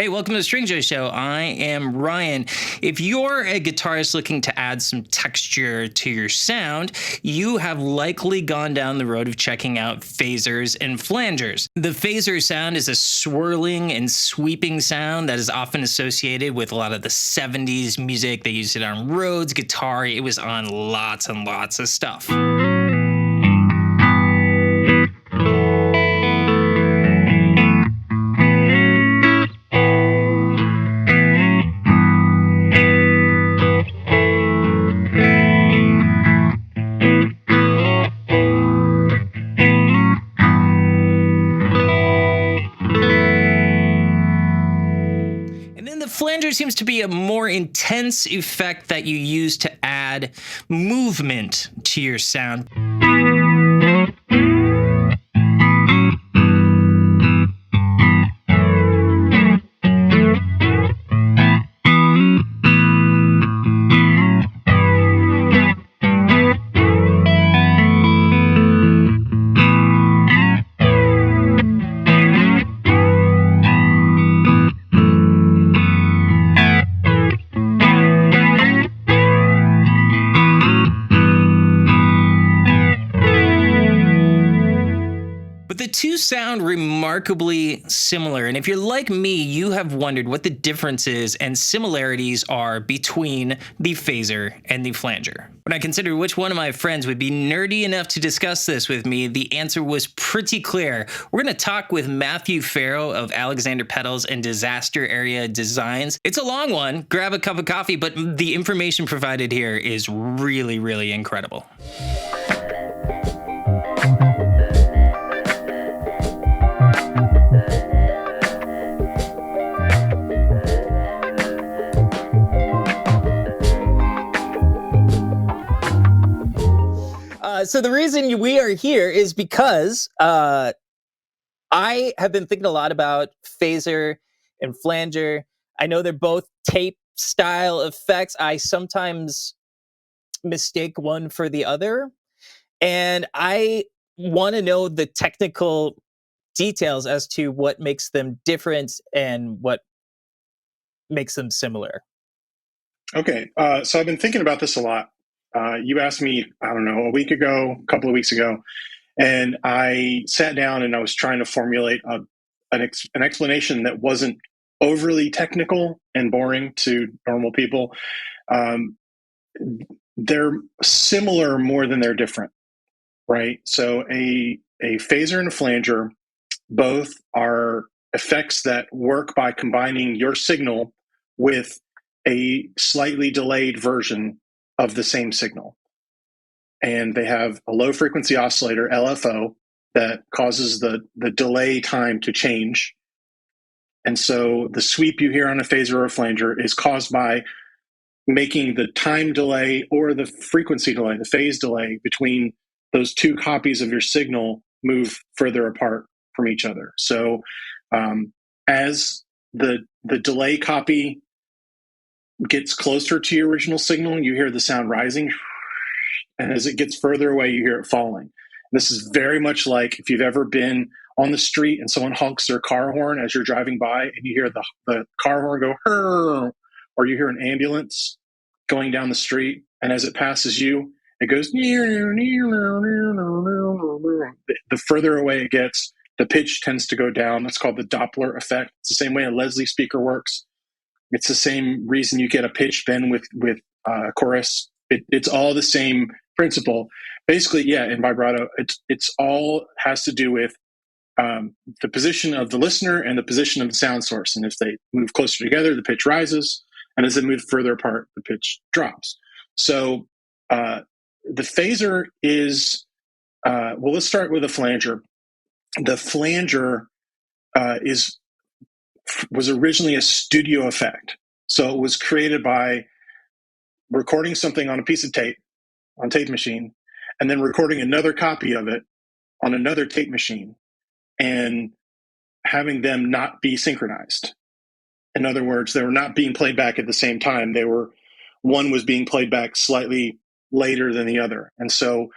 Hey, welcome to the Stringjoy Show. I am Ryan. If you're a guitarist looking to add some texture to your sound, you have likely gone down the road of checking out phasers and flangers. The phaser sound is a swirling and sweeping sound that is often associated with a lot of the 70s music. They used it on Rhodes guitar. It was on lots and lots of stuff. Flanger seems to be a more intense effect that you use to add movement to your sound. The two sound remarkably similar, and if you're like me, you have wondered what the differences and similarities are between the phaser and the flanger. When I considered which one of my friends would be nerdy enough to discuss this with me, the answer was pretty clear. We're going to talk with Matthew Farrow of Alexander Pedals and Disaster Area Designs. It's a long one, grab a cup of coffee, but the information provided here is really, really incredible. So the reason we are here is because I have been thinking a lot about phaser and flanger. I know they're both tape style effects. I sometimes mistake one for the other. And I want to know the technical details as to what makes them different and what makes them similar. Okay, so I've been thinking about this a lot. You asked me, I don't know, a couple of weeks ago, and I sat down and I was trying to formulate an explanation that wasn't overly technical and boring to normal people. They're similar more than they're different, right? So a phaser and a flanger both are effects that work by combining your signal with a slightly delayed version of the same signal. And they have a low frequency oscillator, LFO, that causes the delay time to change. And so the sweep you hear on a phaser or a flanger is caused by making the time delay or the frequency delay, the phase delay between those two copies of your signal move further apart from each other. So as the delay copy gets closer to your original signal, you hear the sound rising, and as it gets further away, you hear it falling. This is very much like if you've ever been on the street and someone honks their car horn as you're driving by, and you hear the car horn go, "Hurr," or you hear an ambulance going down the street, and as it passes you, it goes, the further away it gets, the pitch tends to go down. That's called the Doppler effect. It's the same way a Leslie speaker works. It's the same reason you get a pitch bend with chorus. It's all the same principle. Basically, yeah, in vibrato, it's all has to do with the position of the listener and the position of the sound source. And if they move closer together, the pitch rises. And as they move further apart, the pitch drops. So the phaser is, let's start with a flanger. The flanger was originally a studio effect. So it was created by recording something on a piece of tape, on tape machine, and then recording another copy of it on another tape machine and having them not be synchronized. In other words, they were not being played back at the same time. One was being played back slightly later than the other. And so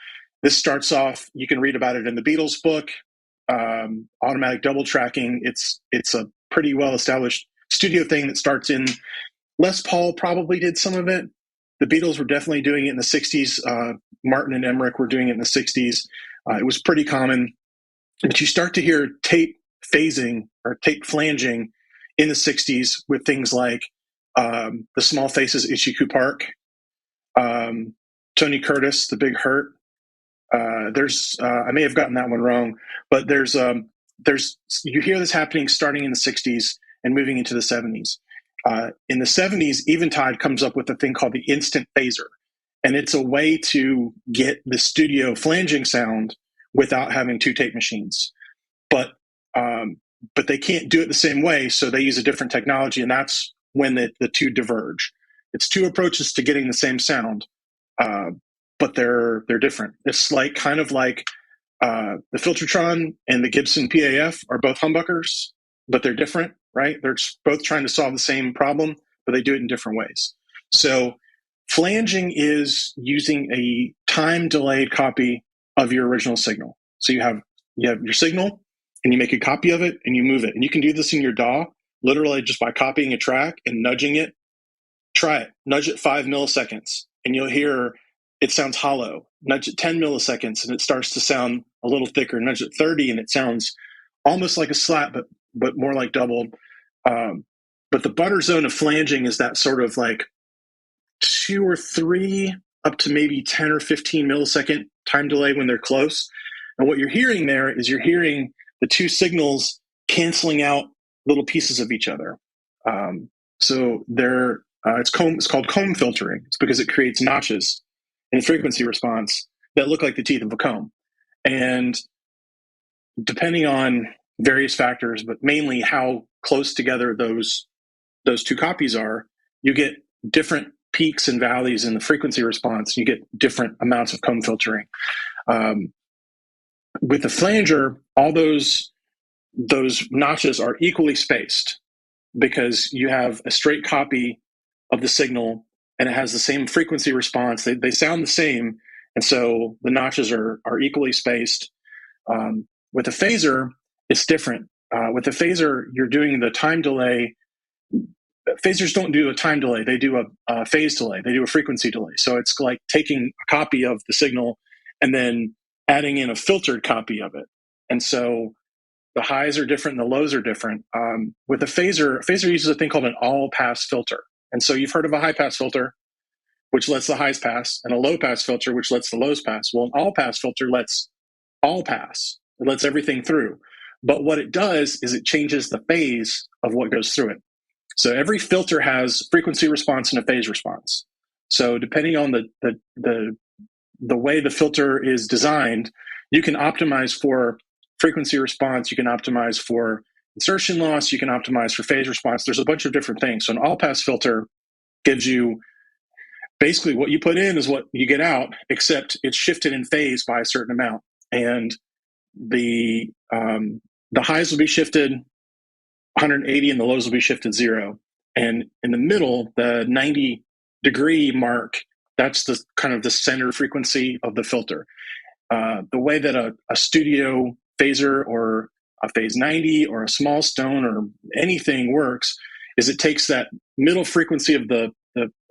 this starts off, you can read about it in the Beatles book, automatic double tracking. It's a pretty well-established studio thing that starts in Les Paul probably did some of it. The Beatles were definitely doing it in the 60s. Martin and Emmerich were doing it in the 60s. It was pretty common. But you start to hear tape phasing or tape flanging in the 60s with things like the Small Faces, Itchy Park, Tony Curtis, The Big Hurt. I may have gotten that one wrong, but there's you hear this happening starting in the 60s and moving into the 70s. In the 70s, Eventide comes up with a thing called the instant phaser, and it's a way to get the studio flanging sound without having two tape machines. But they can't do it the same way, so they use a different technology, and that's when the two diverge. It's two approaches to getting the same sound, but they're different. It's kind of like the Filtertron and the Gibson PAF are both humbuckers, but they're different, right? They're both trying to solve the same problem, but they do it in different ways. So flanging is using a time-delayed copy of your original signal. So you have your signal, and you make a copy of it, and you move it. And you can do this in your DAW, literally just by copying a track and nudging it. Try it. Nudge it 5 milliseconds, and you'll hear it sounds hollow. Nudge it 10 milliseconds, and it starts to sound a little thicker. Nudge it 30, and it sounds almost like a slap, but more like doubled. But the butter zone of flanging is that sort of like 2 or 3 up to maybe 10 or 15 millisecond time delay when they're close. And what you're hearing there is you're hearing the two signals canceling out little pieces of each other. So it's called comb filtering. It's because it creates notches in frequency response that look like the teeth of a comb. And depending on various factors, but mainly how close together those two copies are, you get different peaks and valleys in the frequency response. You get different amounts of comb filtering. With the flanger, all those notches are equally spaced because you have a straight copy of the signal and it has the same frequency response. They sound the same, and so the notches are equally spaced. With a phaser, it's different. With a phaser, you're doing the time delay. Phasers don't do a time delay. They do a phase delay. They do a frequency delay. So it's like taking a copy of the signal and then adding in a filtered copy of it. And so the highs are different and the lows are different. With a phaser uses a thing called an all-pass filter. And so you've heard of a high-pass filter, which lets the highs pass, and a low-pass filter, which lets the lows pass. Well, an all-pass filter lets all pass. It lets everything through. But what it does is it changes the phase of what goes through it. So every filter has frequency response and a phase response. So depending on the way the filter is designed, you can optimize for frequency response, you can optimize for insertion loss, you can optimize for phase response. There's a bunch of different things. So an all-pass filter gives you basically what you put in is what you get out, except it's shifted in phase by a certain amount. And the highs will be shifted 180 and the lows will be shifted 0. And in the middle, the 90-degree mark, that's the kind of the center frequency of the filter. The way that a studio phaser or a phase 90 or a small stone or anything works is it takes that middle frequency of the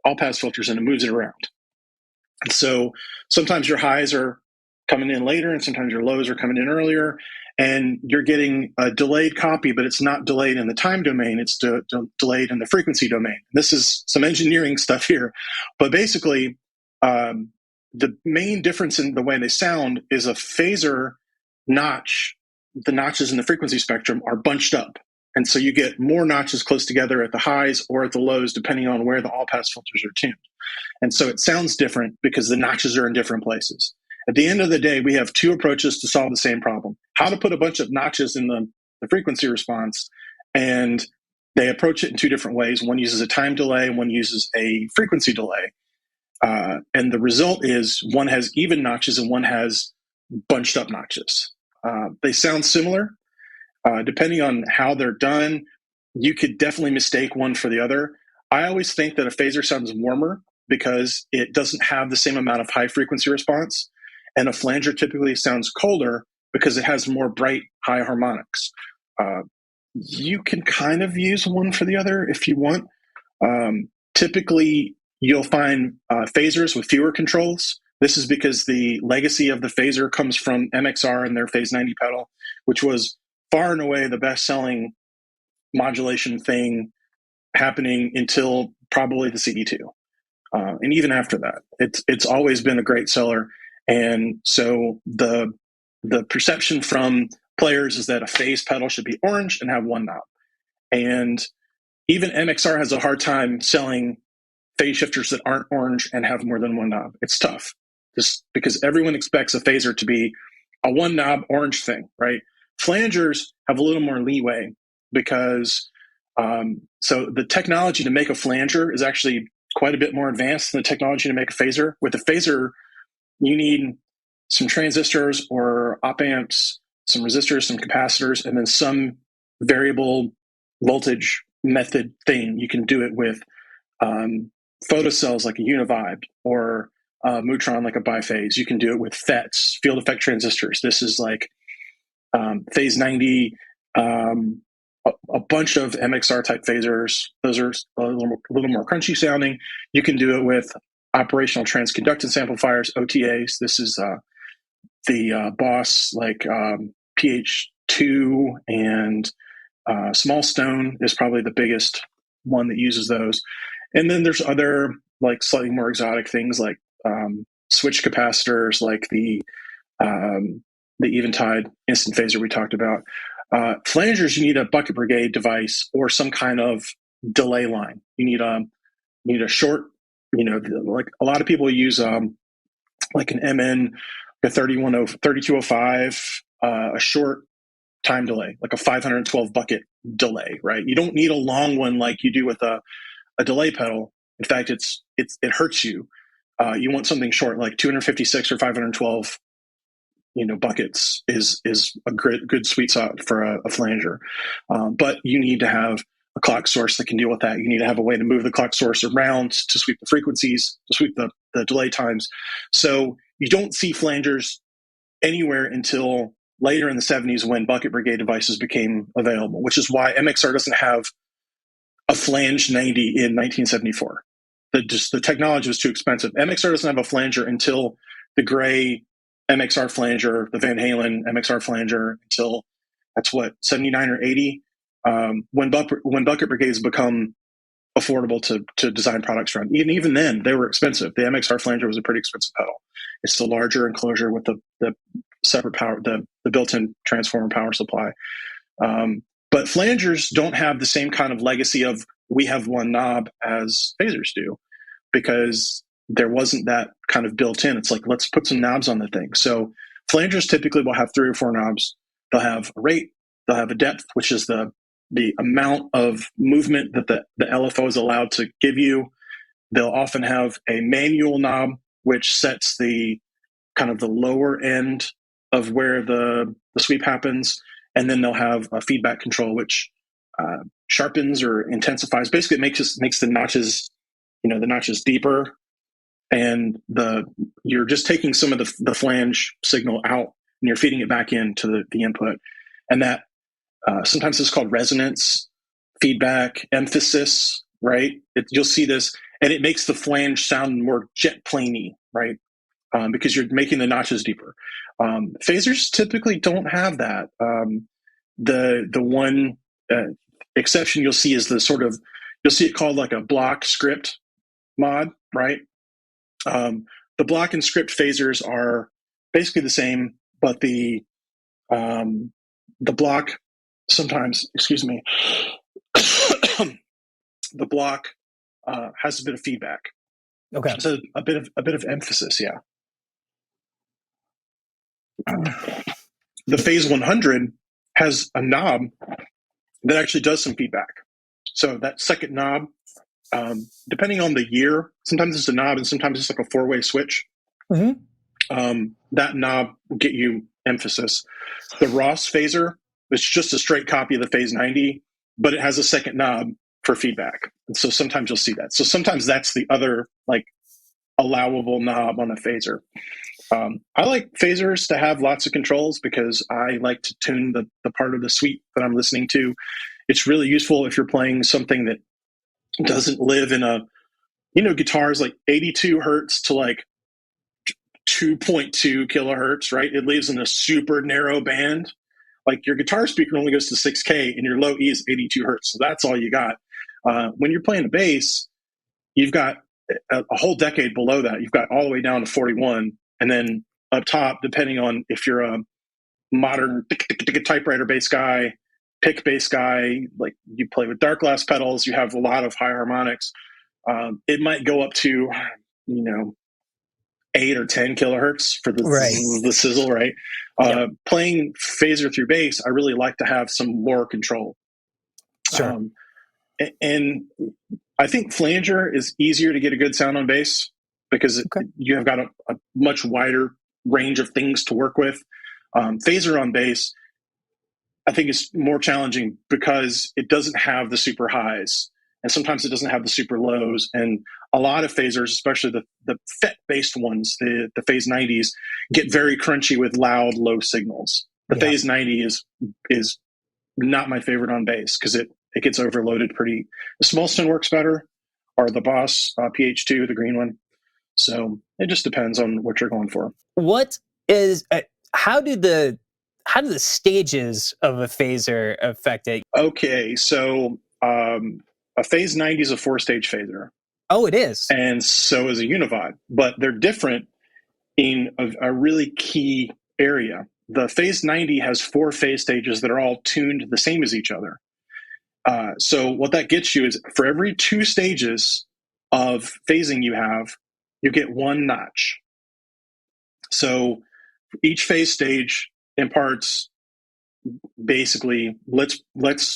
all-pass filters and it moves it around. And so sometimes your highs are coming in later and sometimes your lows are coming in earlier, and you're getting a delayed copy, but it's not delayed in the time domain, it's delayed in the frequency domain. This is some engineering stuff here, but basically the main difference in the way they sound is a phaser notch. The notches in the frequency spectrum are bunched up, and so you get more notches close together at the highs or at the lows depending on where the all-pass filters are tuned. And so it sounds different because the notches are in different places. At the end of the day, we have two approaches to solve the same problem. How to put a bunch of notches in the frequency response, and they approach it in two different ways. One uses a time delay, and one uses a frequency delay. And the result is one has even notches and one has bunched up notches. They sound similar. Depending on how they're done, you could definitely mistake one for the other. I always think that a phaser sounds warmer because it doesn't have the same amount of high frequency response. And a flanger typically sounds colder because it has more bright high harmonics. You can kind of use one for the other if you want. Typically, you'll find phasers with fewer controls. This is because the legacy of the phaser comes from MXR and their Phase 90 pedal, which was far and away the best-selling modulation thing happening until probably the CD2. And even after that, it's always been a great seller. And so the perception from players is that a phase pedal should be orange and have one knob. And even MXR has a hard time selling phase shifters that aren't orange and have more than one knob. It's tough, just because everyone expects a phaser to be a one knob orange thing, right? Flangers have a little more leeway because so the technology to make a flanger is actually quite a bit more advanced than the technology to make a phaser. With a phaser, you need some transistors or op amps, some resistors, some capacitors, and then some variable voltage method thing. You can do it with photocells like a Univibe or Neutron like a biphase. You can do it with FETs, field effect transistors. This is like Phase 90, a bunch of MXR type phasers. Those are a little more crunchy sounding. You can do it with operational transconductance amplifiers, OTAs. This is the Boss like PH2 and Small Stone is probably the biggest one that uses those. And then there's other like slightly more exotic things like switch capacitors, like the Eventide instant phaser we talked about. Flangers, you need a bucket brigade device or some kind of delay line. You need a short, like a lot of people use like an MN, a 3205, a short time delay, like a 512 bucket delay, right? You don't need a long one like you do with a delay pedal. In fact, it hurts you. You want something short, like 256 or 512 buckets is a good sweet spot for a flanger. But you need to have a clock source that can deal with that. You need to have a way to move the clock source around to sweep the frequencies, to sweep the delay times. So you don't see flangers anywhere until later in the 70s when bucket brigade devices became available, which is why MXR doesn't have a flange 90 in 1974. The technology was too expensive. MXR doesn't have a flanger until the gray MXR flanger, the Van Halen MXR flanger, until that's what, 79 or 80, when bucket brigades become affordable to design products around. Even then, they were expensive. The MXR flanger was a pretty expensive pedal. It's the larger enclosure with the separate power, the built-in transformer power supply. But flangers don't have the same kind of legacy of we have one knob as phasers do, because there wasn't that kind of built in. It's like, let's put some knobs on the thing. So flangers typically will have 3 or 4 knobs. They'll have a rate, they'll have a depth, which is the amount of movement that the LFO is allowed to give you. They'll often have a manual knob, which sets the kind of the lower end of where the sweep happens. And then they'll have a feedback control, which sharpens or intensifies. Basically, it makes the notches, the notches deeper. And you're just taking some of the flange signal out and you're feeding it back into the input. And that sometimes it's called resonance, feedback, emphasis, right? You'll see this, and it makes the flange sound more jet planey, right? Because you're making the notches deeper. Phasers typically don't have that. The one exception you'll see is you'll see it called like a block script mod, right? The block and script phasers are basically the same, but the block sometimes, excuse me, the block has a bit of feedback. Okay. So a bit of emphasis, yeah. The Phase 100 has a knob that actually does some feedback. So that second knob, depending on the year, sometimes it's a knob and sometimes it's like a 4-way switch. Mm-hmm. That knob will get you emphasis. The Ross phaser is just a straight copy of the Phase 90, but it has a second knob for feedback. And so sometimes you'll see that. So sometimes that's the other like allowable knob on a phaser. I like phasers to have lots of controls because I like to tune the part of the suite that I'm listening to. It's really useful if you're playing something that doesn't live in a, guitars like 82 hertz to like 2.2 kilohertz, right? It lives in a super narrow band. Like your guitar speaker only goes to 6K and your low E is 82 hertz. So that's all you got. When you're playing a bass, you've got a whole decade below that. You've got all the way down to 41. And then up top, depending on if you're a modern typewriter bass guy, pick bass guy, like you play with dark glass pedals, you have a lot of high harmonics. It might go up to, 8 or 10 kilohertz for the sizzle, right? Playing phaser through bass, I really like to have some more control. Sure. And I think flanger is easier to get a good sound on bass because you have got a much wider range of things to work with. Phaser on bass, I think, is more challenging because it doesn't have the super highs, and sometimes it doesn't have the super lows. And a lot of phasers, especially the FET-based ones, the Phase 90s, get very crunchy with loud, low signals. The Phase 90 is not my favorite on bass because it gets overloaded pretty. The Smallstone works better, or the Boss PH2, the green one. So it just depends on what you're going for. What is how do the stages of a phaser affect it? Okay, so a Phase 90 is a 4-stage phaser. Oh, it is. And so is a Univibe, but they're different in a really key area. The Phase 90 has 4 phase stages that are all tuned the same as each other. So what that gets you is for every 2 stages of phasing you get 1 notch. So each phase stage imparts basically, this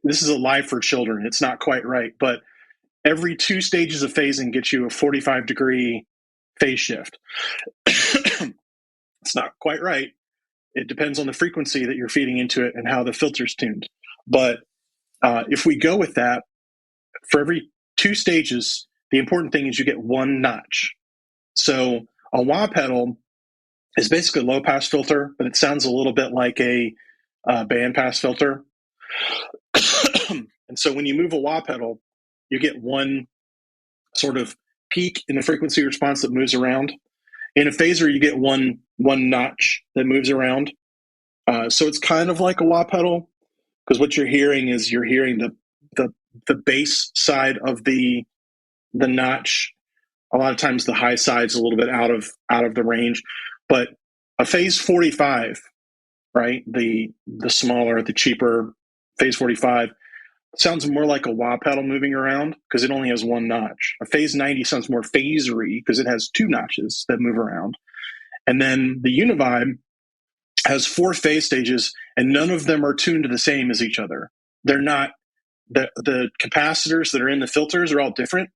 is a lie for children. It's not quite right, but every 2 stages of phasing gets you a 45-degree phase shift. It's not quite right. It depends on the frequency that you're feeding into it and how the filter's tuned. But if we go with that, for every 2 stages, the important thing is you get 1 notch. So a wah pedal is basically a low-pass filter, but it sounds a little bit like a bandpass filter. And so when you move a wah pedal, you get 1 sort of peak in the frequency response that moves around. In a phaser, you get one notch that moves around. So it's kind of like a wah pedal, because what you're hearing is the bass side of the notch. A lot of times the high side's a little bit out of the range, but a Phase 45, right? The smaller, the cheaper Phase 45 sounds more like a wah pedal moving around because it only has 1 notch. A Phase 90 sounds more phasery because it has 2 notches that move around. And then the Univibe has 4 phase stages, and none of them are tuned the same as each other. They're not, the capacitors that are in the filters are all different.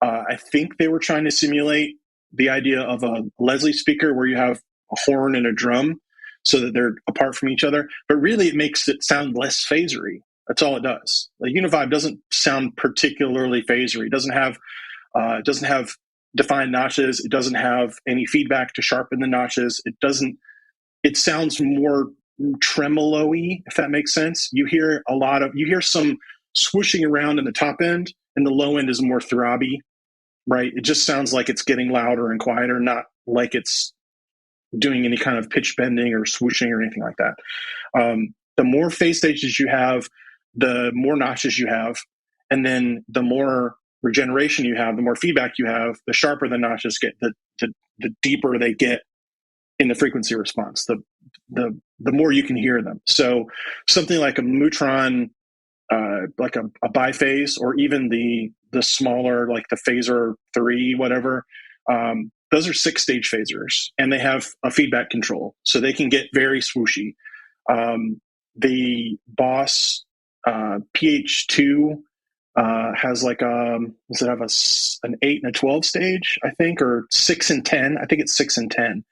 I think they were trying to simulate the idea of a Leslie speaker where you have a horn and a drum so that they're apart from each other. But really, it makes it sound less phasery. That's all it does. The Univibe doesn't sound particularly phasery. It doesn't have defined notches. It doesn't have any feedback to sharpen the notches. It sounds more tremolo-y, if that makes sense. You hear some swooshing around in the top end, and the low end is more throbby, right? It just sounds like it's getting louder and quieter, not like it's doing any kind of pitch bending or swooshing or anything like that. The more phase stages you have, the more notches you have, and then the more regeneration you have, the more feedback you have, the sharper the notches get, the deeper they get in the frequency response, the more you can hear them. So something like a Mutron, like a biphase, or even the smaller, like the Phaser 3, whatever, those are 6-stage phasers, and they have a feedback control, so they can get very swooshy. The Boss PH2 has like does it have an 8 and a 12 stage, I think, or 6 and 10? I think it's 6 and 10.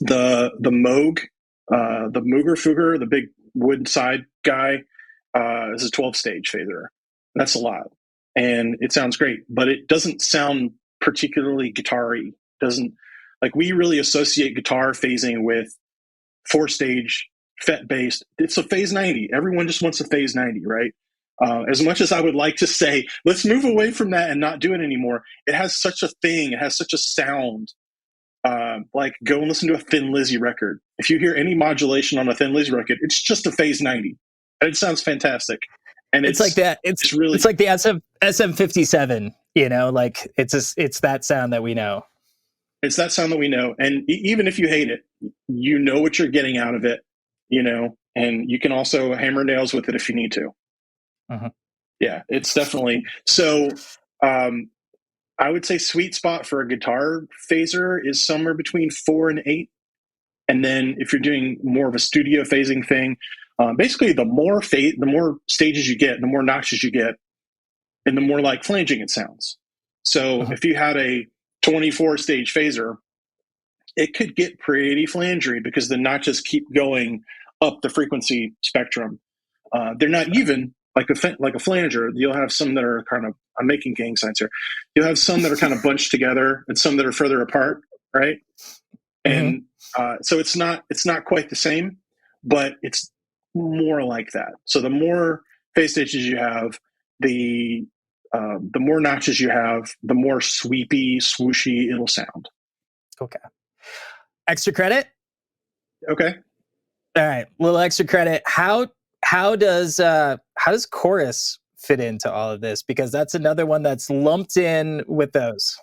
The Moog, the Mooger Fugger, the big wood side guy, is a 12-stage phaser. That's a lot, and it sounds great, but it doesn't sound particularly guitar-y. Doesn't, like, we really associate guitar phasing with 4-stage FET based. It's a phase 90. Everyone just wants a phase 90, right? As much as I would like to say, let's move away from that and not do it anymore, it has such a thing. It has such a sound. Like, go and listen to a Thin Lizzy record. If you hear any modulation on a Thin Lizzy record, it's just a phase 90. And it sounds fantastic. And it's like that. It's really, it's like the SM57. You know, like it's that sound that we know. It's that sound that we know. And even if you hate it, you know what you're getting out of it, you know, and you can also hammer nails with it if you need to. Uh-huh. Yeah, it's definitely. So I would say sweet spot for a guitar phaser is somewhere between 4 and 8. And then if you're doing more of a studio phasing thing, basically the more stages you get, the more notches you get, and the more like flanging it sounds. So if you had a 24-stage phaser, it could get pretty flangery because the notches keep going up the frequency spectrum. They're not even like a flanger. You'll have some that are kind of, I'm making gang signs here. You'll have some that are kind of bunched together and some that are further apart, right? And so it's not quite the same, but it's more like that. So the more phase stages you have, the more notches you have, the more sweepy, swooshy it'll sound. Okay. Extra credit? Okay. All right. Little extra credit. How does chorus fit into all of this? Because that's another one that's lumped in with those.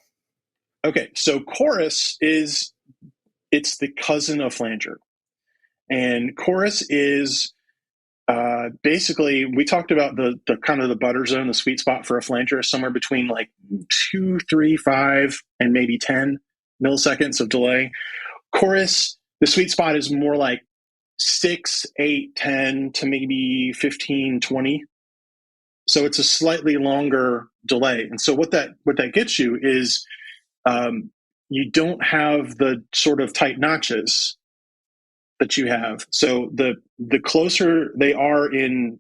Okay. So chorus it's the cousin of flanger. And chorus is basically, we talked about the kind of the butter zone, the sweet spot for a flanger is somewhere between like 2, 3, 5, and maybe 10 milliseconds of delay. Chorus, the sweet spot is more like 6, 8, 10 to maybe 15, 20. So it's a slightly longer delay. And so what that gets you is you don't have the sort of tight notches that you have. So the closer they are in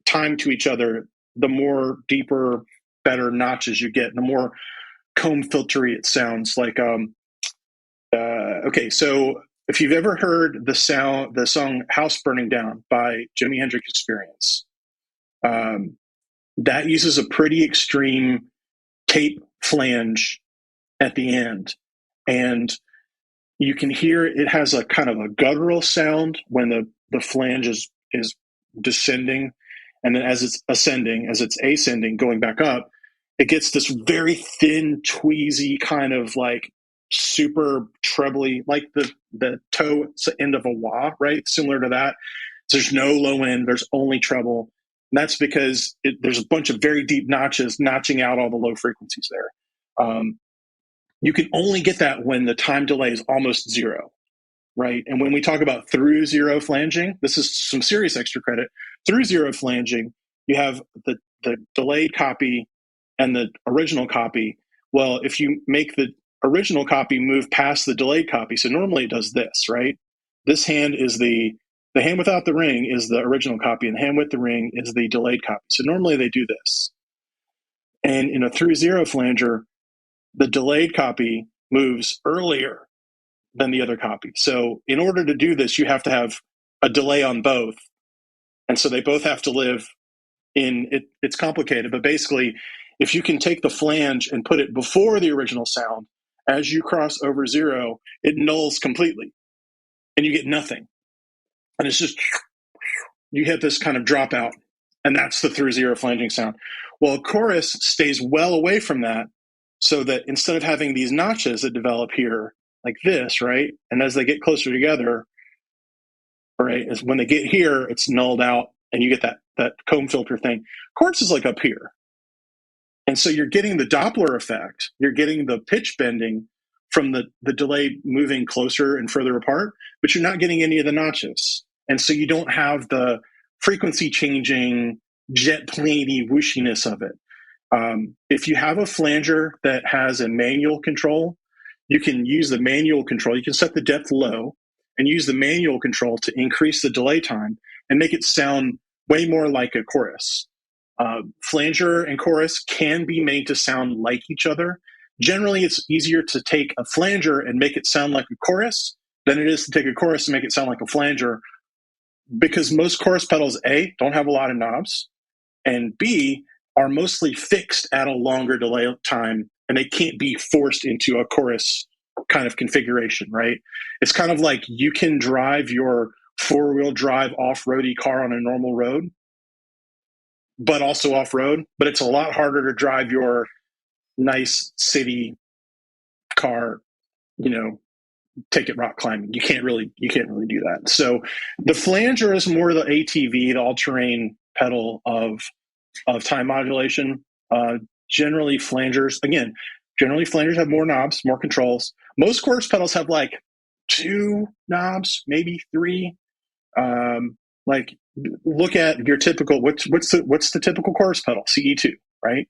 time to each other, the more deeper, better notches you get, the more comb filtery it sounds. Like okay, so if you've ever heard the song "House Burning Down" by Jimi Hendrix Experience, that uses a pretty extreme tape flange at the end, and you can hear it has a kind of a guttural sound when the flange is descending, and then as it's ascending, going back up, it gets this very thin, tweezy kind of like super trebly, like the toe end of a wah, right? Similar to that. So there's no low end, there's only treble. And that's because there's a bunch of very deep notches notching out all the low frequencies there. You can only get that when the time delay is almost zero, right? And when we talk about through zero flanging, this is some serious extra credit. Through zero flanging, you have the delayed copy and the original copy. Well, if you make the original copy move past the delayed copy, so normally it does this, right? This hand is the hand without the ring is the original copy, and the hand with the ring is the delayed copy. So normally they do this. And in a through zero flanger, the delayed copy moves earlier than the other copy. So in order to do this, you have to have a delay on both. And so they both have to live in it. It's complicated, but basically, if you can take the flange and put it before the original sound, as you cross over zero, it nulls completely and you get nothing. And it's just, you hit this kind of dropout, and that's the through zero flanging sound. Well, chorus stays well away from that, so that instead of having these notches that develop here like this, right? And as they get closer together, right, is when they get here, it's nulled out and you get that comb filter thing. Chorus is like up here. And so you're getting the Doppler effect. You're getting the pitch bending from the delay moving closer and further apart, but you're not getting any of the notches. And so you don't have the frequency changing, jet planey whooshiness of it. If you have a flanger that has a manual control, you can use the manual control. You can set the depth low and use the manual control to increase the delay time and make it sound way more like a chorus. Flanger and chorus can be made to sound like each other, generally it's easier to take a flanger and make it sound like a chorus than it is to take a chorus and make it sound like a flanger, because most chorus pedals, A, don't have a lot of knobs, and B, are mostly fixed at a longer delay time, and they can't be forced into a chorus kind of configuration, right? It's kind of like you can drive your four-wheel drive off-roady car on a normal road, but also off-road, but it's a lot harder to drive your nice city car, take it rock climbing. You can't really do that. So the flanger is more the ATV, the all-terrain pedal of time modulation. Generally flangers have more knobs, more controls. Most chorus pedals have like 2 knobs, maybe 3. Like look at your typical, what's the typical chorus pedal? CE2, right?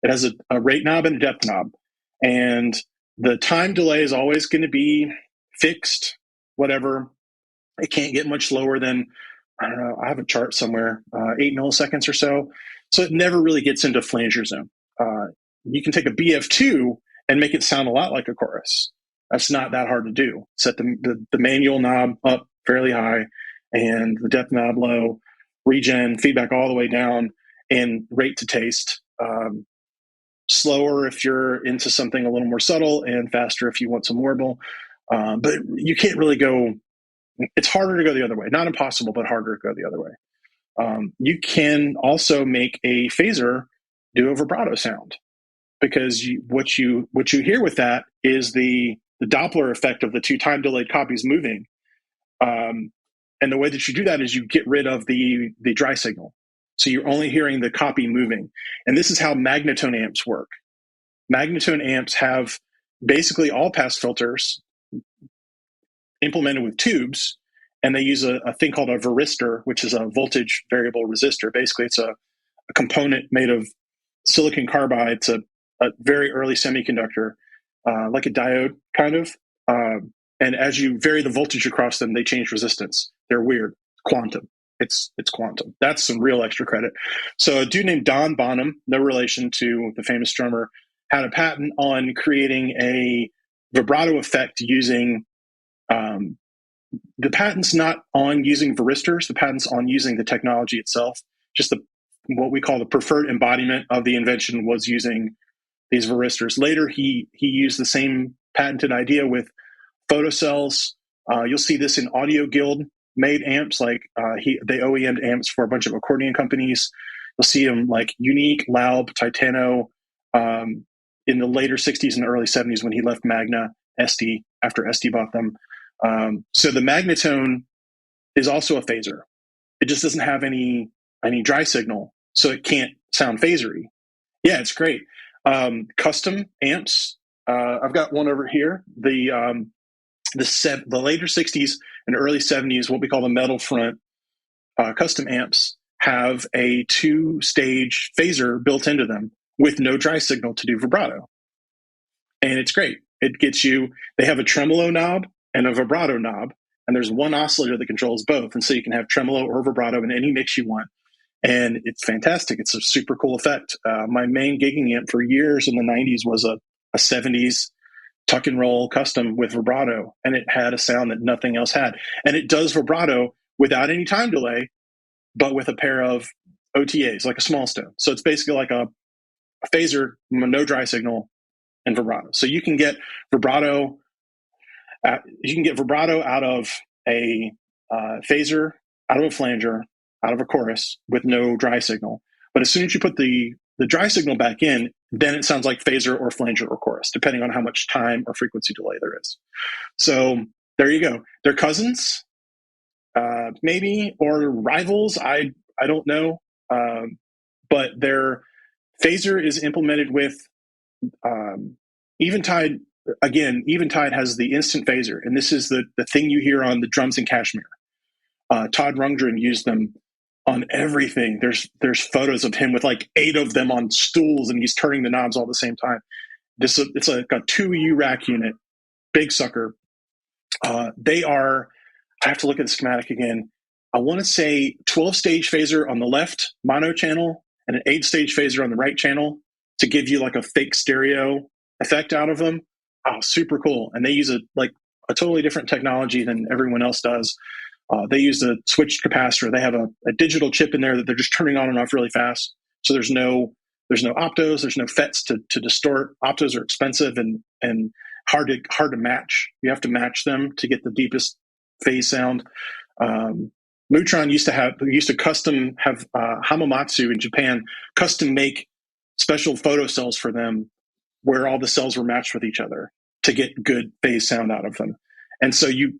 It has a rate knob and a depth knob, and the time delay is always going to be fixed, whatever. It can't get much lower than, I don't know, I have a chart somewhere, 8 milliseconds or so. So it never really gets into flanger zone. You can take a BF2 and make it sound a lot like a chorus. That's not that hard to do. Set the manual knob up fairly high and the depth knob low, regen, feedback all the way down, and rate to taste. Slower if you're into something a little more subtle, and faster if you want some warble. But you can't really go, it's harder to go the other way. Not impossible, but harder to go the other way. You can also make a phaser do a vibrato sound, because what you hear with that is the Doppler effect of the 2 time delayed copies moving. And the way that you do that is you get rid of the dry signal. So you're only hearing the copy moving. And this is how magnetone amps work. Magnetone amps have basically all pass filters implemented with tubes, and they use a thing called a varistor, which is a voltage variable resistor. Basically, it's a component made of silicon carbide. It's a very early semiconductor, like a diode, kind of. And as you vary the voltage across them, they change resistance. They're weird. Quantum. It's quantum. That's some real extra credit. So a dude named Don Bonham, no relation to the famous drummer, had a patent on creating a vibrato effect using the patent's not on using varistors. The patent's on using the technology itself. Just what we call the preferred embodiment of the invention was using these varistors. Later, he used the same patented idea with photocells. You'll see this in Audio Guild made amps, like they OEM'd amps for a bunch of accordion companies. You'll see them like Unique, Laub, Titano in the later 60s and early 70s when he left Magna, SD, after SD bought them. So the magnetone is also a phaser. It just doesn't have any dry signal, so it can't sound phasery. Yeah, it's great. Custom amps. I've got one over here. The later 60s and early 70s, what we call the metal front custom amps, have a 2-stage phaser built into them with no dry signal to do vibrato. And it's great. It gets you, they have a tremolo knob and a vibrato knob, and there's one oscillator that controls both. And so you can have tremolo or vibrato in any mix you want. And it's fantastic. It's a super cool effect. My main gigging amp for years in the 90s was a 70s tuck and roll custom with vibrato, and it had a sound that nothing else had. And it does vibrato without any time delay, but with a pair of OTAs, like a small stone. So it's basically like a phaser, no dry signal, and vibrato. So you can get vibrato. You can get vibrato out of a phaser, out of a flanger, out of a chorus with no dry signal. But as soon as you put the dry signal back in, then it sounds like phaser or flanger or chorus, depending on how much time or frequency delay there is. So there you go. They're cousins, maybe, or rivals. I don't know. But their phaser is implemented with Eventide. Again, Eventide has the instant phaser, and this is the thing you hear on the drums in Kashmir. Todd Rundgren used them on everything. There's photos of him with like 8 of them on stools, and he's turning the knobs all at the same time. It's like a 2U rack unit, big sucker. They are, I have to look at the schematic again. I want to say 12-stage phaser on the left mono channel and an 8-stage phaser on the right channel to give you like a fake stereo effect out of them. Oh, super cool. And they use a totally different technology than everyone else does. They use a switched capacitor. They have a digital chip in there that they're just turning on and off really fast. So there's no optos, there's no FETs to distort. Optos are expensive and hard to match. You have to match them to get the deepest phase sound. Mutron used to custom have Hamamatsu in Japan custom make special photo cells for them where all the cells were matched with each other to get good phase sound out of them. And so you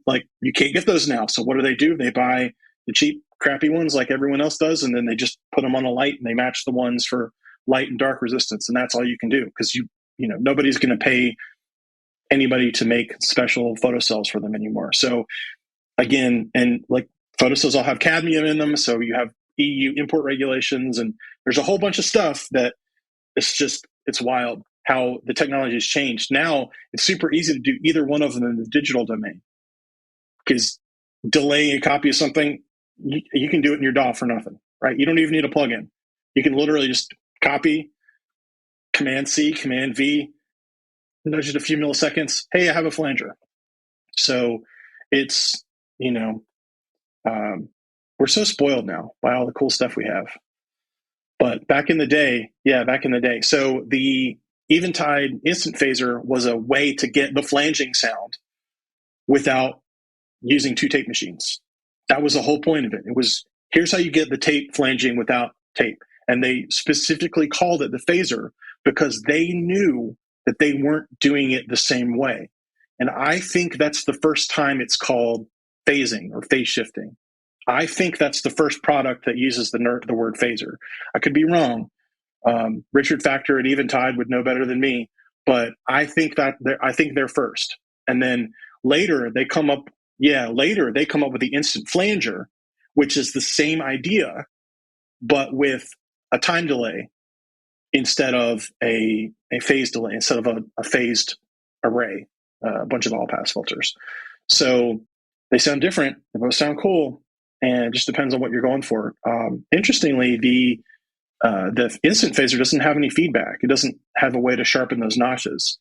can't get those now. So what do? They buy the cheap, crappy ones like everyone else does, and then they just put them on a light and they match the ones for light and dark resistance, and that's all you can do because nobody's going to pay anybody to make special photocells for them anymore. So again, and like photocells all have cadmium in them, so you have EU import regulations, and there's a whole bunch of stuff that it's wild how the technology has changed. Now it's super easy to do either one of them in the digital domain because delaying a copy of something, you can do it in your DAW for nothing, right? You don't even need a plugin. You can literally just copy, Command C, Command V, nudge it a few milliseconds. Hey, I have a flanger. So it's, we're so spoiled now by all the cool stuff we have. But back in the day. So the Eventide Instant Phaser was a way to get the flanging sound without using two tape machines. That was the whole point of it. It was, here's how you get the tape flanging without tape. And they specifically called it the phaser because they knew that they weren't doing it the same way. And I think that's the first time it's called phasing or phase shifting. I think that's the first product that uses the word phaser. I could be wrong. Richard Factor at Eventide would know better than me, but I think they're first. And then later they come up with the instant flanger, which is the same idea, but with a time delay instead of a phase delay, instead of a phased array, a bunch of all pass filters. So they sound different. They both sound cool. And it just depends on what you're going for. Interestingly, the instant phaser doesn't have any feedback. It doesn't have a way to sharpen those notches.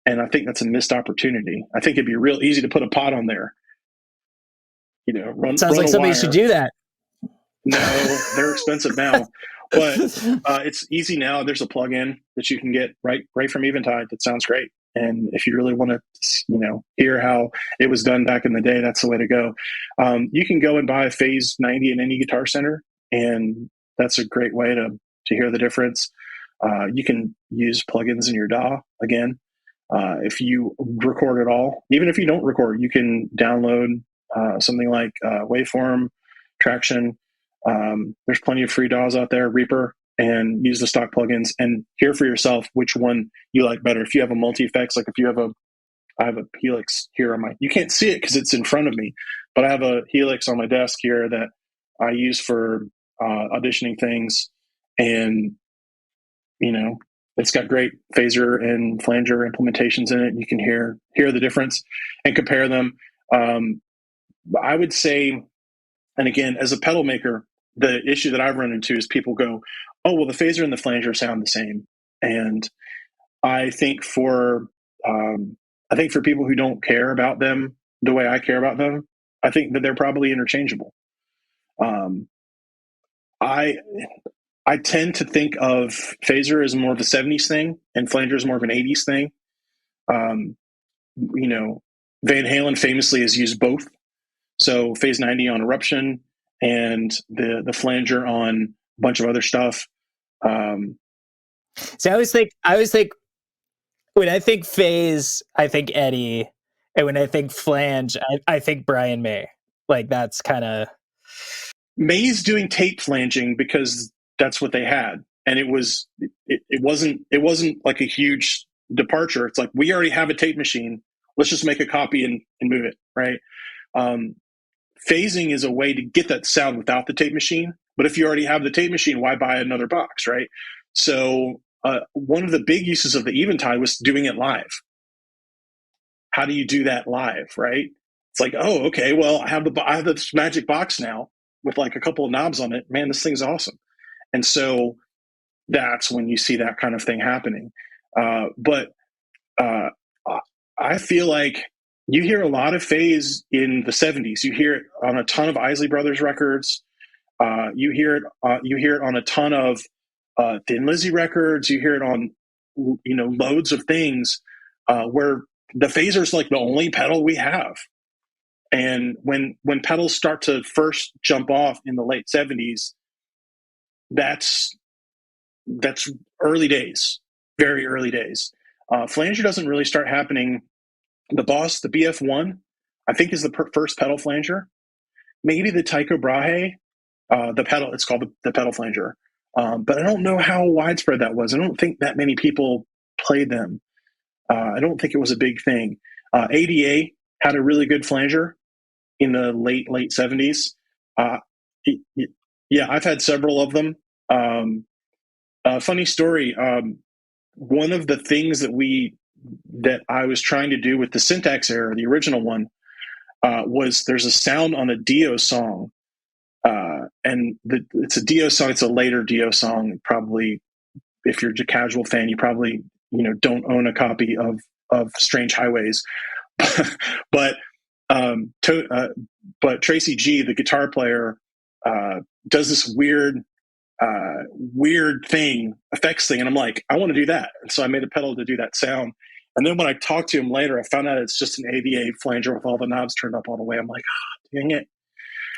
And I think that's a missed opportunity. I think it'd be real easy to put a pot on there. Sounds like somebody should do that. No, they're expensive now. But it's easy now. There's a plugin that you can get right from Eventide that sounds great. And if you really want to, hear how it was done back in the day, that's the way to go. You can go and buy a Phase 90 in any Guitar Center, and that's a great way to hear the difference. You can use plugins in your DAW again. If you record at all, even if you don't record, you can download something like Waveform, Traction. There's plenty of free DAWs out there, Reaper, and use the stock plugins and hear for yourself which one you like better. If you have a multi-effects, like I have a Helix here you can't see it because it's in front of me, but I have a Helix on my desk here that I use for auditioning things, and it's got great phaser and flanger implementations in it. You can hear the difference and compare them. I would say, and again, as a pedal maker, the issue that I've run into is people go, oh, well, the phaser and the flanger sound the same. And I think for people who don't care about them the way I care about them, I think that they're probably interchangeable. I tend to think of phaser as more of a 70s thing and flanger is more of an 80s thing. Van Halen famously has used both. So Phase 90 on Eruption and the flanger on a bunch of other stuff. See, I always think when I think phase, I think Eddie, and when I think flange, I think Brian May. Like that's kind of May's doing tape flanging because that's what they had, and it wasn't like a huge departure. It's like we already have a tape machine. Let's just make a copy and move it, right? Phasing is a way to get that sound without the tape machine. But if you already have the tape machine, why buy another box, right? So one of the big uses of the Eventide was doing it live. How do you do that live, right? It's like, oh, okay, well, I have this magic box now with like a couple of knobs on it. Man, this thing's awesome. And so that's when you see that kind of thing happening. But uh, I feel like you hear a lot of phase in the 70s. You hear it on a ton of Isley Brothers records. You hear it. You hear it on a ton of Thin Lizzy records. You hear it on, loads of things where the phaser's like the only pedal we have. And when pedals start to first jump off in the late 70s, that's early days, very early days. Flanger doesn't really start happening. The Boss, the BF1, I think is the first pedal flanger. Maybe the Tycho Brahe, the pedal. It's called the pedal flanger. But I don't know how widespread that was. I don't think that many people played them. I don't think it was a big thing. ADA had a really good flanger in the late 70s. Yeah, I've had several of them. Funny story. One of the things that I was trying to do with the Syntax Error, the original one, was there's a sound on a Dio song. And it's a Dio song. It's a later Dio song. Probably, if you're a casual fan, you probably don't own a copy of Strange Highways. but Tracy G, the guitar player, does this weird effects thing, and I'm like, I want to do that. And so I made a pedal to do that sound. And then when I talked to him later, I found out it's just an ADA flanger with all the knobs turned up all the way. I'm like, dang it.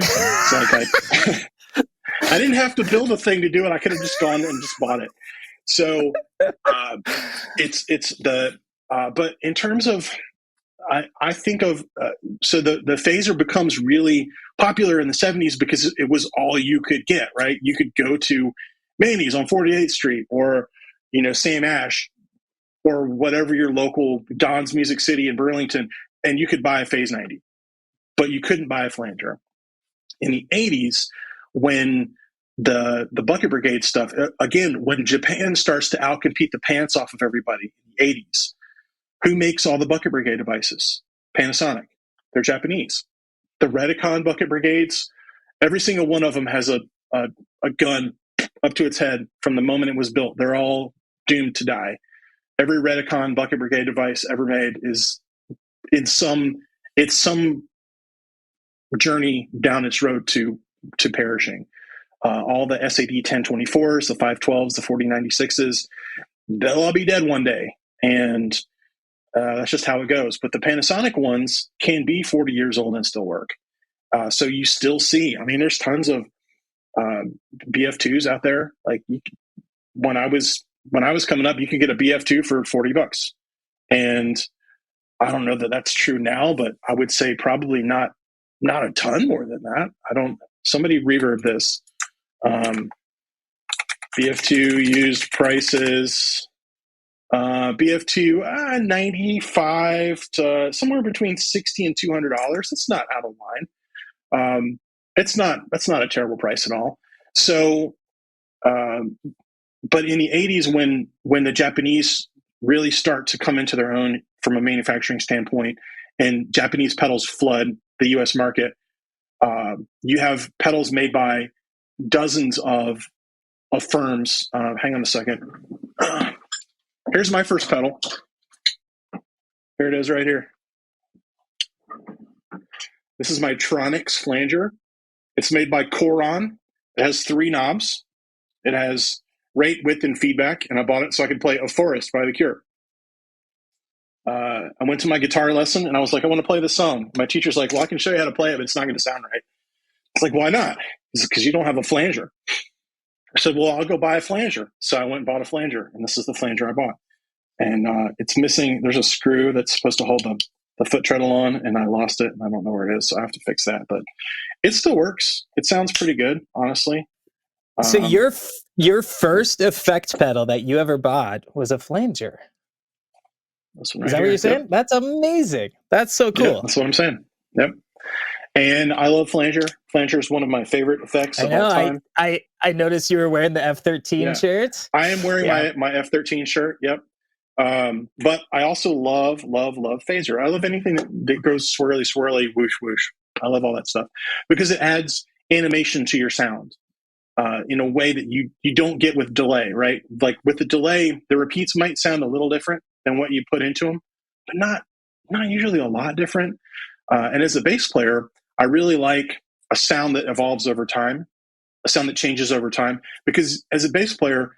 It's like I didn't have to build a thing to do it. I could have just gone and just bought it. So but in terms of, I think of, so the phaser becomes really popular in the 70s because it was all you could get, right? You could go to Manny's on 48th Street or, Sam Ash or whatever your local Don's Music City in Burlington, and you could buy a Phase 90, but you couldn't buy a flanger. In the 80s, when the Bucket Brigade stuff, again, when Japan starts to outcompete the pants off of everybody in the 80s, who makes all the Bucket Brigade devices? Panasonic. They're Japanese. The Redicon Bucket Brigades, every single one of them has a gun up to its head from the moment it was built. They're all doomed to die. Every Redicon Bucket Brigade device ever made is some journey down its road to perishing. All the SAD 1024s, the 512s, the 4096s, they'll all be dead one day. And that's just how it goes. But the Panasonic ones can be 40 years old and still work. So you still see, there's tons of BF2s out there. Like when I was coming up, you could get a BF2 for $40. And I don't know that that's true now, but I would say probably not a ton more than that. Somebody reverb this. BF2 used prices. BF2, 95 to somewhere between $60 and $200. It's not out of line. That's not a terrible price at all. So, but in the 80s, when the Japanese really start to come into their own from a manufacturing standpoint, and Japanese pedals flood the U.S. market, you have pedals made by dozens of firms. Hang on a second. Here's my first pedal. Here it is right here. This is my Tronix flanger. It's made by Coron. It has 3 knobs. It has rate, width, and feedback, and I bought it so I could play A Forest by The Cure. I went to my guitar lesson, and I was like, I want to play this song. My teacher's like, well, I can show you how to play it, but it's not going to sound right. It's like, why not? It's because you don't have a flanger. I said, well, I'll go buy a flanger. So I went and bought a flanger, and this is the flanger I bought. And it's missing. There's a screw that's supposed to hold the foot treadle on, and I lost it, and I don't know where it is, so I have to fix that. But it still works. It sounds pretty good, honestly. So your first effect pedal that you ever bought was a flanger. Is that what you're saying? Yep. That's amazing. That's so cool. Yeah, that's what I'm saying. Yep. And I love flanger. Flanger is one of my favorite effects of all time. I noticed you were wearing the F13 shirt. I am wearing my F13 shirt. Yep. But I also love phaser. I love anything that goes swirly, whoosh, whoosh. I love all that stuff because it adds animation to your sound in a way that you don't get with delay, right? Like with the delay, the repeats might sound a little different, than what you put into them, but not usually a lot different. And as a bass player, I really like a sound that evolves over time, a sound that changes over time, because as a bass player,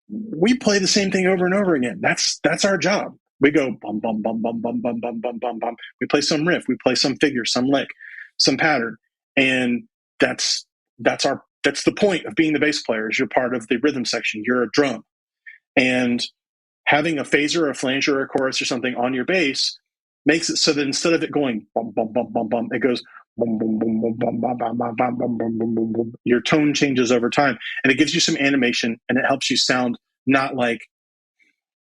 we play the same thing over and over again. That's our job. We go bum bum bum bum bum bum bum bum bum bum. We play some riff, we play some figure, some lick, some pattern, and that's the point of being the bass player. Is you're part of the rhythm section. You're a drum, and having a phaser or a flanger or a chorus or something on your bass makes it so that instead of it going bum bum bum bum bum, it goes boom, boom, boom, boom, boom, boom, boom, boom, boom, boom, boom, boom, boom, boom. Your tone changes over time, and it gives you some animation, and it helps you sound not like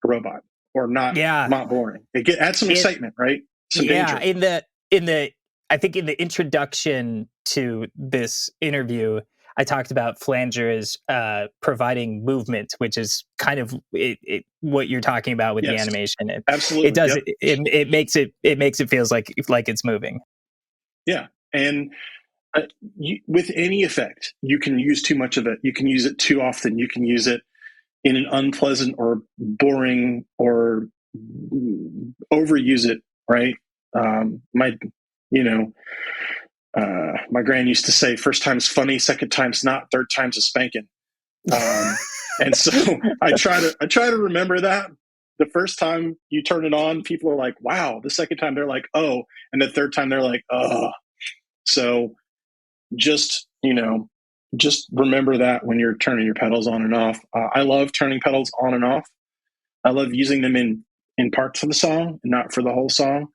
a robot or not boring. Adds some excitement, right? Some danger. I think in the introduction to this interview, I talked about flangers providing movement, which is kind of what you're talking about with the animation. Absolutely, it does. It makes it feels like it's moving. Yeah, and with any effect, you can use too much of it. You can use it too often. You can use it in an unpleasant or boring or overuse it. Right? My gran used to say, "First time's funny, second time's not, third time's a spanking." And so I try to remember that. The first time you turn it on, people are like, "Wow." The second time they're like, "Oh," and the third time they're like, "Oh." So just remember that when you're turning your pedals on and off. I love turning pedals on and off. I love using them in parts of the song and not for the whole song.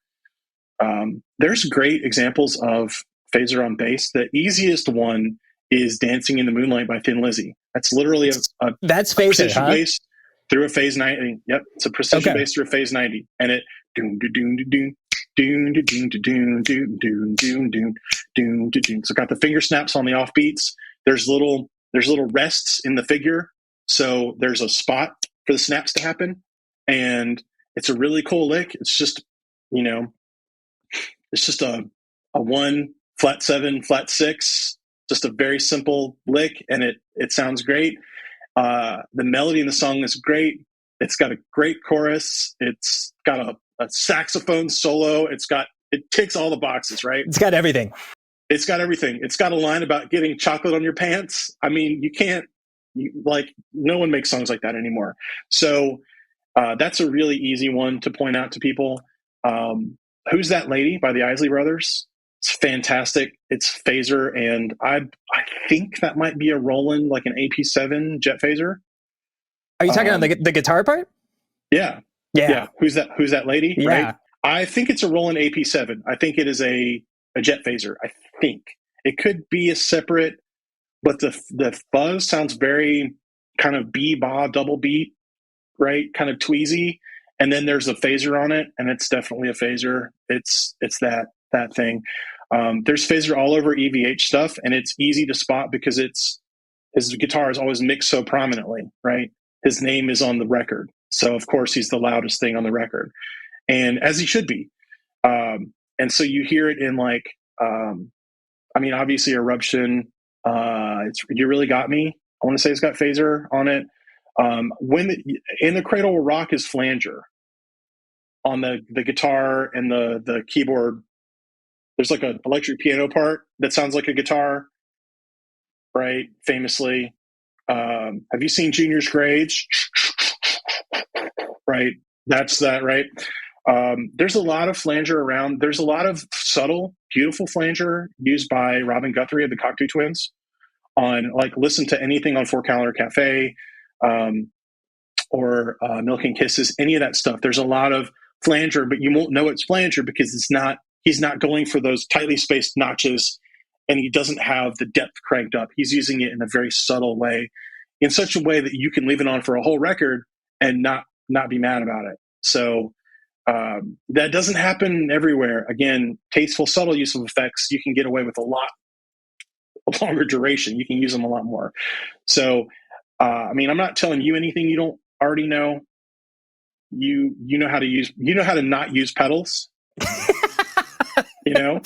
There's great examples of phaser on bass. The easiest one is "Dancing in the Moonlight" by Thin Lizzy. That's literally that's phaser, precision bass through a phase 90. Yep, it's a precision bass through a phase 90, and it doom doom doom doom. Doon, doon, doon, doon, doon, doon, doon, doon, doon. So got the finger snaps on the offbeats. There's little rests in the figure, so there's a spot for the snaps to happen, and it's a really cool lick. It's just a 1 flat 7 flat 6, just a very simple lick, and it sounds great. The melody in the song is great. It's got a great chorus. It's got a saxophone solo. It ticks all the boxes, right? It's got everything. It's got everything. It's got a line about getting chocolate on your pants. I mean, no one makes songs like that anymore. So that's a really easy one to point out to people. Who's That Lady by the Isley Brothers? It's fantastic. It's phaser, and I think that might be a Roland, like an AP7 jet phaser. Are you talking on the guitar part? Yeah. Who's That Lady? Yeah. Right. I think it's a Roland AP7. I think it is a jet phaser. I think it could be a separate, but the fuzz sounds very kind of bebop double beat, right? Kind of tweezy, and then there's a phaser on it, and it's definitely a phaser. It's that thing. There's phaser all over EVH stuff, and it's easy to spot because his guitar is always mixed so prominently, right? His name is on the record. So, of course, he's the loudest thing on the record, and as he should be. And so you hear it in obviously Eruption. It's You Really Got Me. I want to say it's got phaser on it. In the Cradle Will Rock is flanger on the guitar and the keyboard. There's like an electric piano part that sounds like a guitar, right? Famously. Have you seen Junior's Grades? Right. That's that, right? There's a lot of flanger around. There's a lot of subtle, beautiful flanger used by Robin Guthrie of the Cocteau Twins on, listen to anything on Four Calendar Cafe or Milk and Kisses, any of that stuff. There's a lot of flanger, but you won't know it's flanger because he's not going for those tightly spaced notches, and he doesn't have the depth cranked up. He's using it in a very subtle way, in such a way that you can leave it on for a whole record and not be mad about it. So that doesn't happen everywhere. Again, tasteful, subtle use of effects, you can get away with a lot longer duration. You can use them a lot more. So, I'm not telling you anything you don't already know. You know how to not use pedals. Yeah.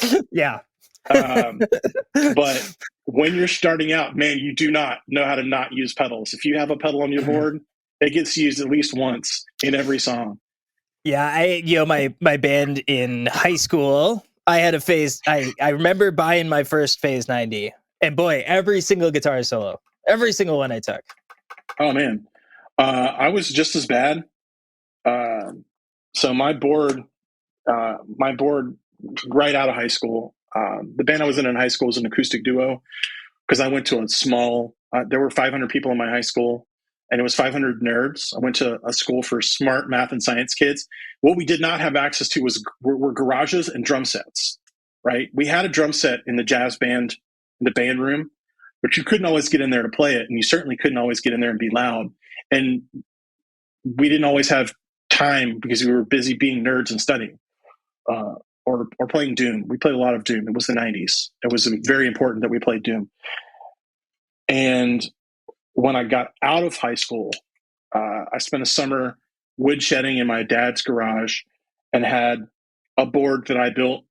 But when you're starting out, man, you do not know how to not use pedals. If you have a pedal on your board, it gets used at least once in every song. Yeah, my band in high school, I had a Phase. I remember buying my first Phase 90, and boy, every single guitar solo, every single one I took. Oh man, I was just as bad. So my board right out of high school. The band I was in high school was an acoustic duo because I went to a small. There were 500 people in my high school, and it was 500 nerds. I went to a school for smart math and science kids. What we did not have access to were garages and drum sets. Right, we had a drum set in the jazz band, in the band room, but you couldn't always get in there to play it, and you certainly couldn't always get in there and be loud. And we didn't always have time because we were busy being nerds and studying. Or playing Doom. We played a lot of Doom. It was the 90s. It was very important that we played Doom. And when I got out of high school, I spent a summer woodshedding in my dad's garage and had a board that I built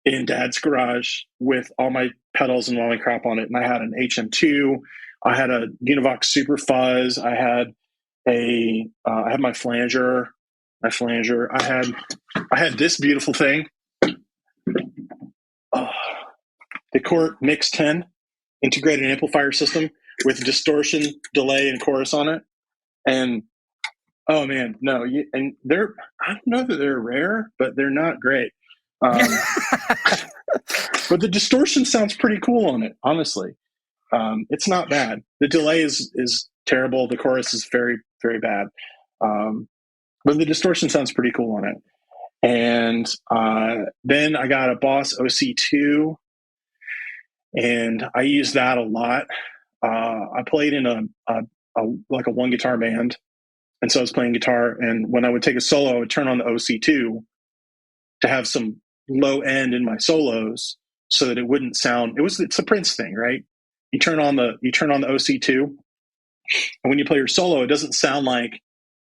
in dad's garage with all my pedals and all my crap on it. And I had an HM2. I had a Univox Super Fuzz. I had my flanger. I had this beautiful thing. The Core Mix 10 integrated amplifier system with distortion, delay, and chorus on it. And oh man, no, and I don't know that they're rare, but they're not great. But the distortion sounds pretty cool on it, honestly. It's not bad. The delay is terrible. The chorus is very, very bad. But the distortion sounds pretty cool on it. And then I got a Boss OC2, and I used that a lot. I played in a one guitar band, and so I was playing guitar. And when I would take a solo, I would turn on the OC2 to have some low end in my solos, so that it wouldn't sound. It's a Prince thing, right? You turn on the OC2, and when you play your solo, it doesn't sound like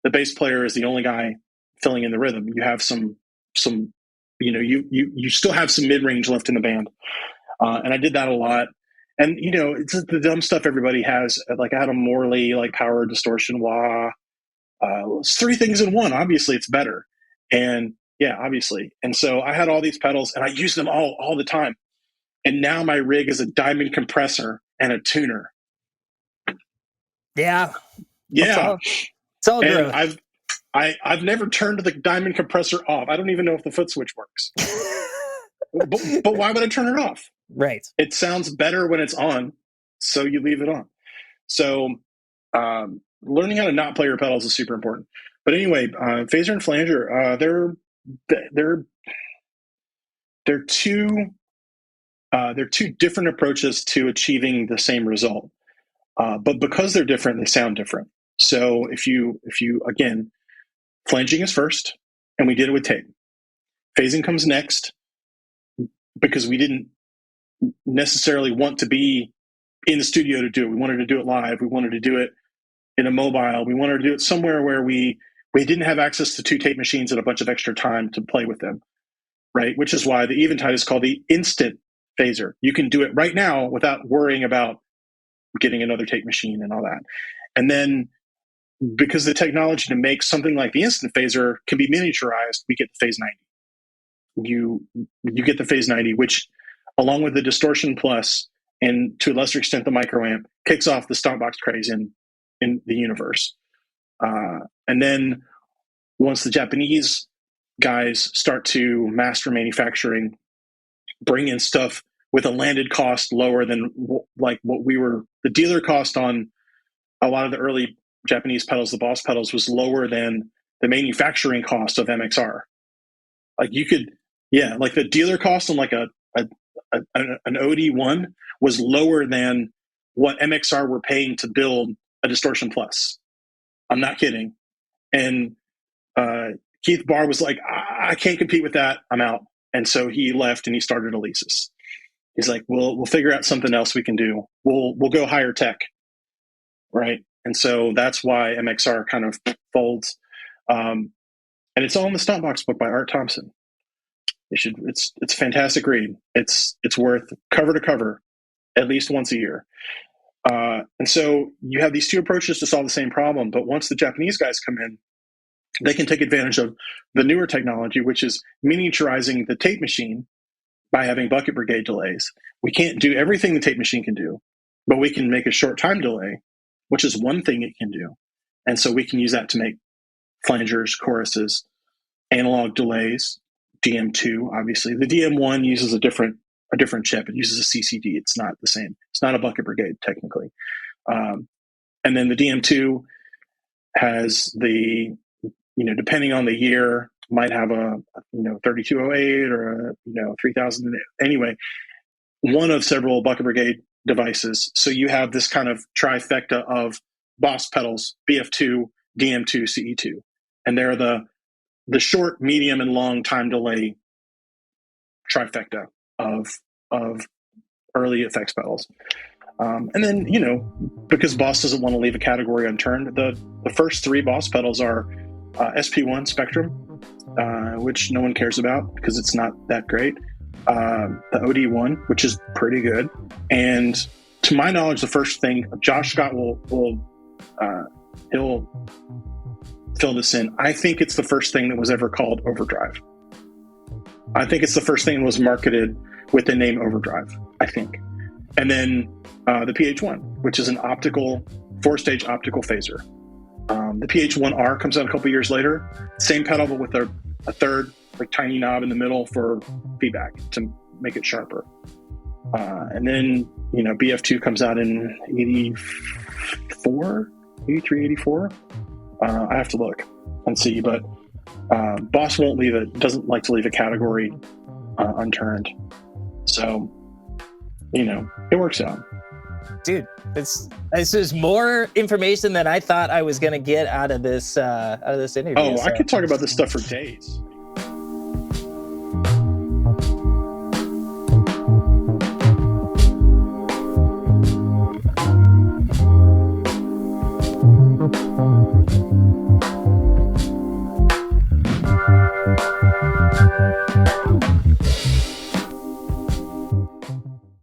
the bass player is the only guy filling in the rhythm. You have some you still have some mid range left in the band. And I did that a lot. And, it's the dumb stuff everybody has. Like I had a Morley, like power distortion wah. It's three things in one. Obviously, it's better. And yeah, obviously. And so I had all these pedals, and I used them all the time. And now my rig is a diamond compressor and a tuner. Yeah. Yeah. It's all growth. I've never turned the diamond compressor off. I don't even know if the foot switch works. but why would I turn it off? Right. It sounds better when it's on, so you leave it on. So learning how to not play your pedals is super important. But anyway, Phaser and Flanger, they're two different approaches to achieving the same result. But because they're different, they sound different. So if you again, flanging is first, and we did it with tape. Phasing comes next because we didn't necessarily want to be in the studio to do it. We wanted to do it live. We wanted to do it in a mobile. We wanted to do it somewhere where we didn't have access to two tape machines and a bunch of extra time to play with them, right? Which is why the Eventide is called the instant phaser. You can do it right now without worrying about getting another tape machine and all that. And then because the technology to make something like the instant phaser can be miniaturized, we get the Phase 90. You get the Phase 90, which along with the Distortion Plus and to a lesser extent the microamp, kicks off the Stompbox craze in the universe. And then once the Japanese guys start to master manufacturing, bring in stuff with a landed cost lower than like what we were, the dealer cost on a lot of the early Japanese pedals, the Boss pedals, was lower than the manufacturing cost of MXR. Like you could, like the dealer cost on like an OD1 was lower than what MXR were paying to build a Distortion Plus. I'm not kidding. And Keith Barr was like, I can't compete with that. I'm out. And so he left and he started Alesis. He's like, we'll figure out something else we can do. We'll go higher tech, right? And so that's why MXR kind of folds. And it's all in the Stompbox book by Art Thompson. It's a fantastic read. It's worth cover to cover at least once a year. And so you have these two approaches to solve the same problem. But once the Japanese guys come in, they can take advantage of the newer technology, which is miniaturizing the tape machine by having bucket brigade delays. We can't do everything the tape machine can do, but we can make a short time delay, which is one thing it can do. And so we can use that to make flangers, choruses, analog delays, DM2, obviously. The DM1 uses a different chip. It uses a CCD. It's not the same. It's not a bucket brigade, technically. And then the DM2 has the, depending on the year, might have a 3208 or a 3000. Anyway, one of several bucket brigade devices. So you have this kind of trifecta of Boss pedals, BF2, DM2, CE2, and they're the short, medium, and long time delay trifecta of early effects pedals. And then, because Boss doesn't want to leave a category unturned, the first three Boss pedals are SP1 Spectrum, which no one cares about because it's not that great. The OD1, which is pretty good. And to my knowledge, the first thing, Josh Scott he'll fill this in. I think it's the first thing that was ever called Overdrive. I think it's the first thing that was marketed with the name Overdrive, I think. And then the PH1, which is an four-stage optical phaser. The PH1R comes out a couple years later. Same pedal, but with a third, tiny knob in the middle for feedback to make it sharper. And then, BF2 comes out in 83, 84. I have to look and see, but Boss doesn't like to leave a category unturned. So, it works out. Dude, this is more information than I thought I was going to get out of this interview. Oh, so I could talk about this stuff for days.